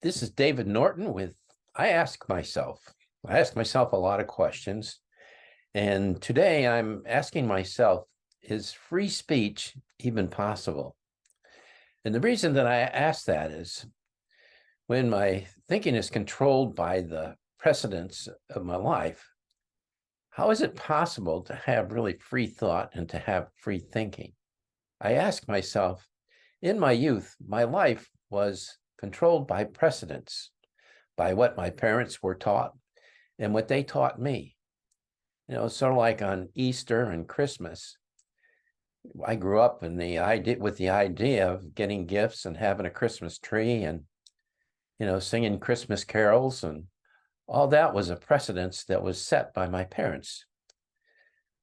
This is David Norton with I Ask Myself. I ask myself a lot of questions. And today I'm asking myself, is free speech even possible? And the reason that I ask that is when my thinking is controlled by the precedents of my life, how is it possible to have really free thought and to have free thinking? I ask myself, in my youth, my life was controlled by precedents, by what my parents were taught and what they taught me. It's sort of like on Easter and Christmas. I grew up in the idea with the idea of getting gifts and having a Christmas tree and singing Christmas carols, and all that was a precedence that was set by my parents.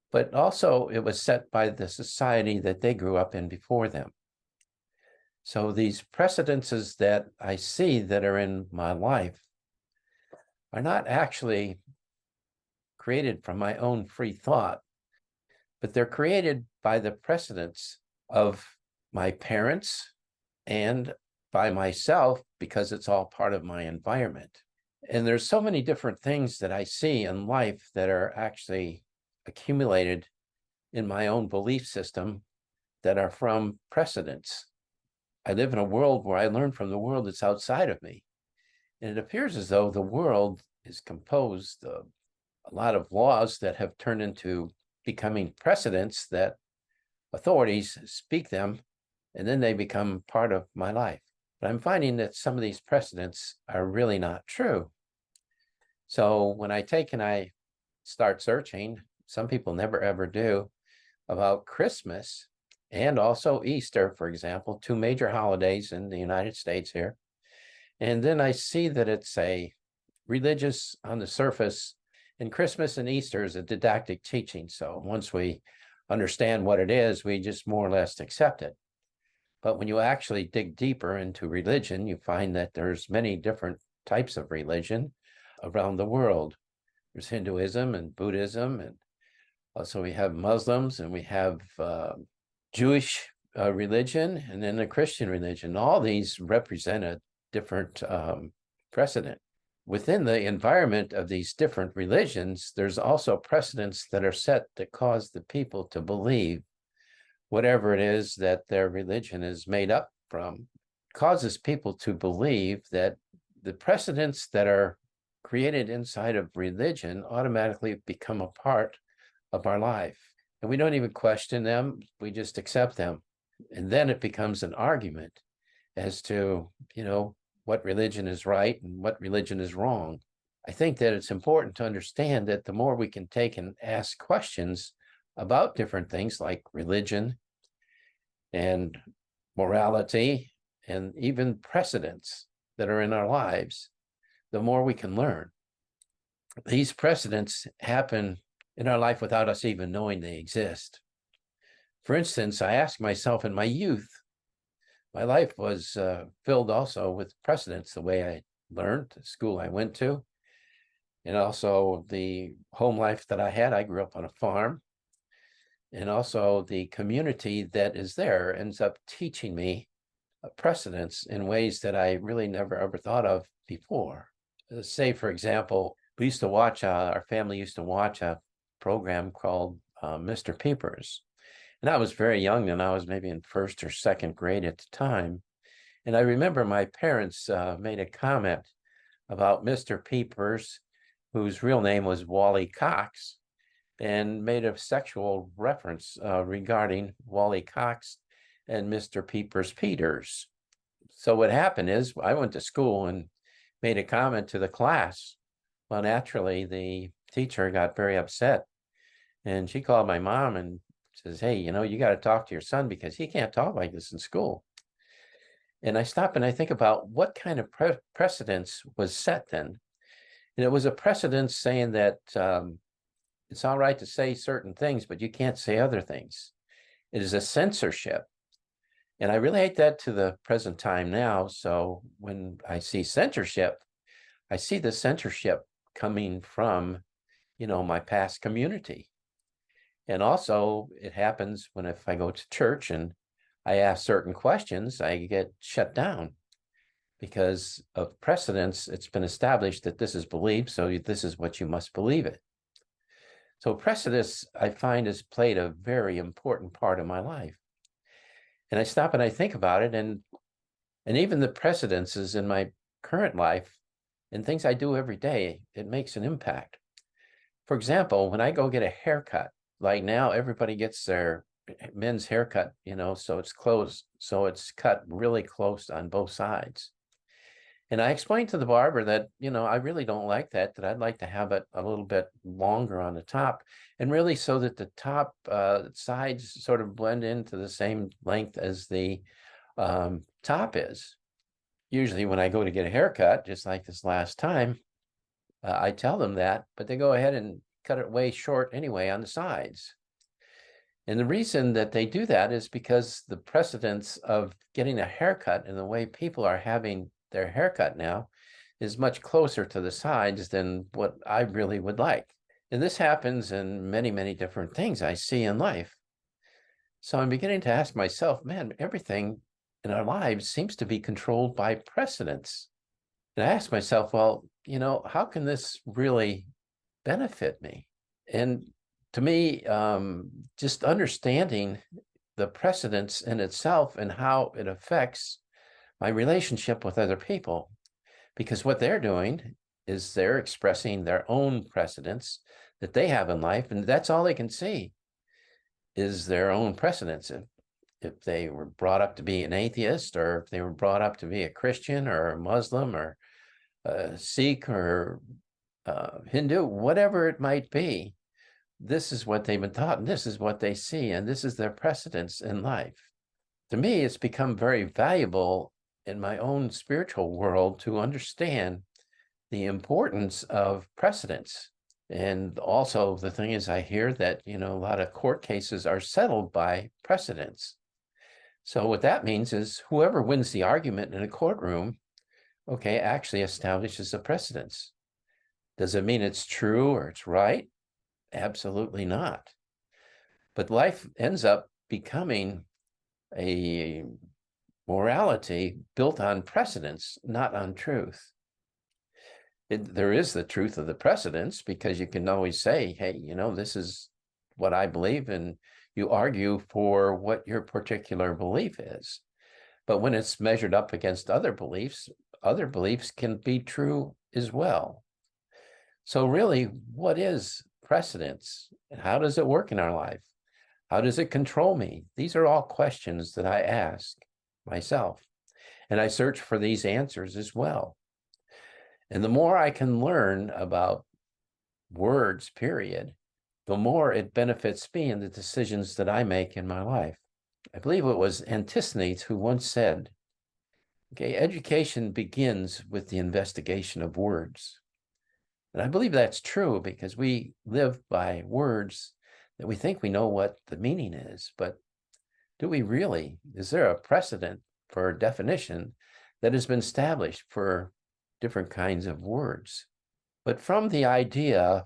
But also it was set by the society that they grew up in before them. So these precedences that I see that are in my life are not actually created from my own free thought, but they're created by the precedents of my parents and by myself, because it's all part of my environment. And there's so many different things that I see in life that are actually accumulated in my own belief system that are from precedents. I live in a world where I learn from the world that's outside of me. And it appears as though the world is composed of a lot of laws that have turned into becoming precedents that authorities speak them, and then they become part of my life. But I'm finding that some of these precedents are really not true. So when I take and I start searching, some people never ever do, about Christmas and also Easter, for example, two major holidays in the United States here. And then I see that it's a religious on the surface, and Christmas and Easter is a didactic teaching. So once we understand what it is, we just more or less accept it. But when you actually dig deeper into religion, you find that there's many different types of religion around the world. There's Hinduism and Buddhism, and also we have Muslims, and we have Jewish religion, and then the Christian religion. All these represent a different precedent. Within the environment of these different religions, there's also precedents that are set that cause the people to believe whatever it is that their religion is made up from. Causes people to believe that the precedents that are created inside of religion automatically become a part of our life. And we don't even question them, we just accept them. And then it becomes an argument as to, what religion is right and what religion is wrong. I think that it's important to understand that the more we can take and ask questions about different things like religion and morality and even precedents that are in our lives, the more we can learn. These precedents happen in our life without us even knowing they exist. For instance, I asked myself in my youth, my life was filled also with precedents, the way I learned, the school I went to, and also the home life that I had. I grew up on a farm, and also the community that is there ends up teaching me precedents in ways that I really never ever thought of before. Say, for example, we used to watch, our family used to watch a program called Mr. Peepers. And I was very young, and I was maybe in first or second grade at the time. And I remember my parents made a comment about Mr. Peepers, whose real name was Wally Cox, and made a sexual reference regarding Wally Cox and Mr. Peepers Peters. So what happened is I went to school and made a comment to the class. Well, naturally, the teacher got very upset, and she called my mom and says, hey, you got to talk to your son because he can't talk like this in school. And I stop and I think about what kind of precedence was set then. And it was a precedence saying that it's all right to say certain things, but you can't say other things. It is a censorship. And I relate that to the present time now. So when I see censorship, I see the censorship coming from, my past community. And also it happens when if I go to church and I ask certain questions, I get shut down. because of precedents, it's been established that this is believed, so this is what you must believe it. So precedence, I find, has played a very important part of my life. And I stop and I think about it, and even the precedences in my current life and things I do every day, it makes an impact. For example, when I go get a haircut, like now everybody gets their men's haircut, so it's close, so it's cut really close on both sides. And I explained to the barber that, I really don't like that I'd like to have it a little bit longer on the top, and really so that the top sides sort of blend into the same length as the top is. Usually when I go to get a haircut, just like this last time, I tell them that, but they go ahead and cut it way short anyway on the sides. And the reason that they do that is because the precedence of getting a haircut and the way people are having their haircut now is much closer to the sides than what I really would like. And this happens in many, many different things I see in life. So I'm beginning to ask myself, man, everything in our lives seems to be controlled by precedents. And I ask myself, well, how can this really benefit me? And to me, just understanding the precedents in itself and how it affects my relationship with other people, because what they're doing is they're expressing their own precedents that they have in life, and that's all they can see is their own precedents. If they were brought up to be an atheist, or if they were brought up to be a Christian or a Muslim or a Sikh or Hindu, whatever it might be, this is what they've been taught, and this is what they see, and this is their precedents in life. To me, it's become very valuable in my own spiritual world to understand the importance of precedents. And also the thing is, I hear that, a lot of court cases are settled by precedents. So what that means is whoever wins the argument in a courtroom, okay, actually establishes a precedence. Does it mean it's true or it's right? Absolutely not. But life ends up becoming a morality built on precedents, not on truth. There is the truth of the precedents, because you can always say, hey, this is what I believe, and you argue for what your particular belief is. But when it's measured up against other beliefs can be true as well. So really, what is precedence, and how does it work in our life? How does it control me? These are all questions that I ask myself, and I search for these answers as well. And the more I can learn about words, period, the more it benefits me in the decisions that I make in my life. I believe it was Antisthenes who once said, okay, education begins with the investigation of words. And I believe that's true, because we live by words that we think we know what the meaning is, but do we really? Is there a precedent for a definition that has been established for different kinds of words? But from the idea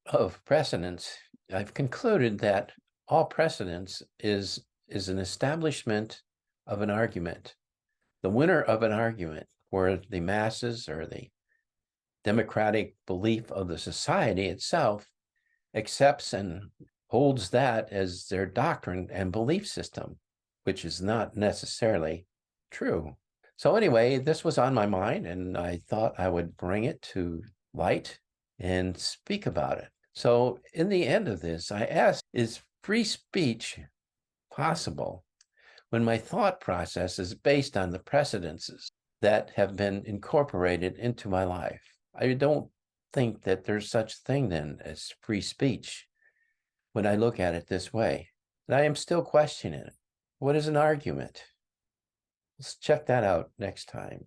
of precedence, I've concluded that all precedence is an establishment of an argument, the winner of an argument, where the masses or the democratic belief of the society itself accepts and holds that as their doctrine and belief system, which is not necessarily true. So anyway, this was on my mind, and I thought I would bring it to light and speak about it. So in the end of this, I asked, is free speech possible when my thought process is based on the precedences that have been incorporated into my life? I don't think that there's such thing then as free speech when I look at it this way. And I am still questioning it. What is an argument? Let's check that out next time.